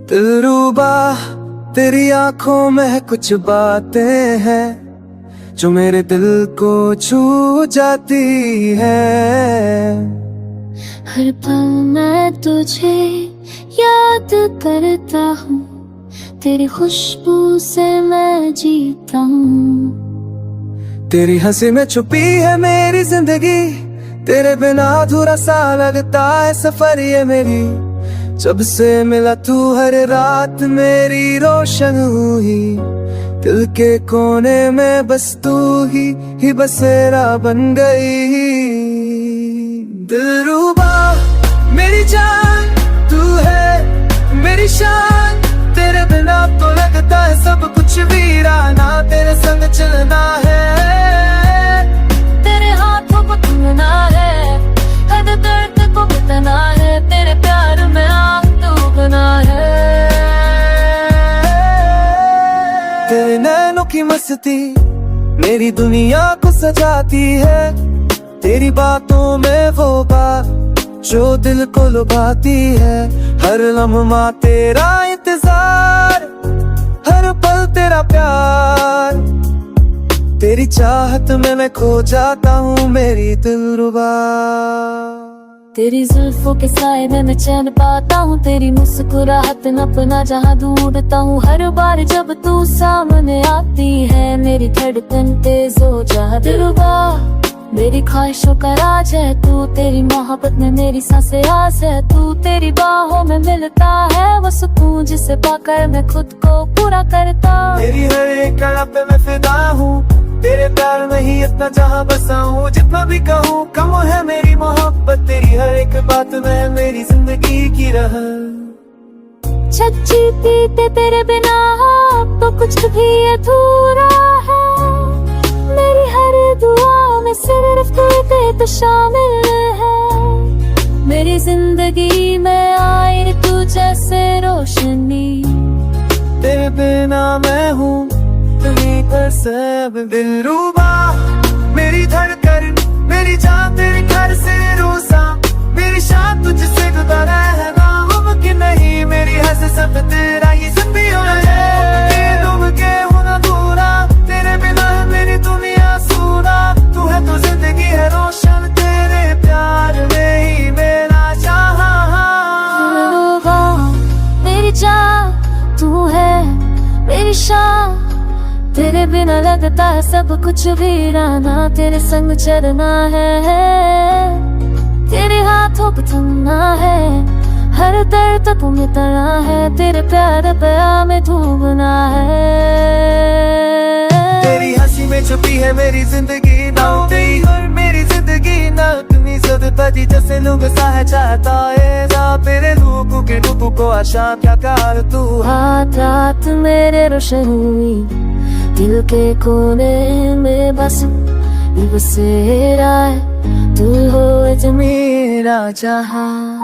दिलरुबा तेरी आंखों में कुछ बातें हैं जो मेरे दिल को छू जाती है। हर पल मैं तुझे याद करता हूँ, तेरी खुशबू से मैं जीता हूँ। तेरी हंसी में छुपी है मेरी जिंदगी, तेरे बिना अधूरा सा लगता है सफर ये मेरी। जब से मिला तू हर रात मेरी रोशन हुई, दिल के कोने में बस तू ही बसेरा बन गई। दिलरुबा मेरी जान तू है मेरी शान, तेरे बिना तो लगता है सब कुछ वीराना। तेरे संग चलना है, तेरे हाथों को थमना है, हर दर्द को मिटना है, तेरे प्यार में आग डूबना है। तेरे नैनों की मस्ती मेरी दुनिया को सजाती है, तेरी बातों में वो बात जो दिल को लुभाती है। हर लम्हा तेरा इंतजार, हर पल तेरा प्यार, तेरी चाहत में मैं खो जाता हूँ मेरी दिलरुबा। तेरी जुल्फों के साए में मैं चैन पाता हूँ, तेरी मुस्कुराहट में अपना जहाँ ढूंढता हूँ। हर बार जब तू सामने आती है मेरी धड़कन तेज हो जाती। दिलरुबा मेरी ख्वाहिशों का राज है तू, तेरी मोहब्बत में मेरी सांसें आस है तू। तेरी बाहों में मिलता है वो सुकून जिसे पाकर मैं खुद को पूरा करता। तेरी हर एक कला पे मैं फिदा हूँ, तेरे प्यार में ही इतना जहाँ बसा हूँ। जितना भी कहूँ कम है मेरी मोहब्बत, तेरी हर एक बात में मेरी जिंदगी की राह। सच्ची पीते तेरे बिना तो कुछ भी अधूरा है, मेरी हर दुआ में सिर्फ तू शामिल है। मेरी जिंदगी में आई तू जैसे रोशनी, तेरे बिना मैं हूँ तुम्हीं पर सब। दिलरुबा मेरी धड़कन मेरी जान, तेरे घर से रोसा मेरी शान, तुझसे जुदा रहना मुमकिन नहीं। मेरी हसरत तेरा ही ज़िंदगी है, डूब के होना अधूरा, तेरे बिना मेरी दुनिया सूना। तू है तो जिंदगी है रोशन, तेरे प्यार में ही मेरा जहां। दिलरुबा मेरी जान तू है मेरी शान, तेरे बिना लगता है सब कुछ वीराना। तेरे संग चलना है, तेरे हाथों को थमना है, हर दर्द को मिटना है, तेरे प्यार पे में डूबना है। तेरी हंसी में छुपी है मेरी जिंदगी ना, तेरी और मेरी जिंदगी ना। तुम्ही सदपति जैसे लोग सा है चाहता है ना, तेरे लोगों के डूबू को आशा क्या कर तू। रात रात मेरे रोशन हुई, दिल के कोने में बस बसेरा है, तू हो मेरा जहां।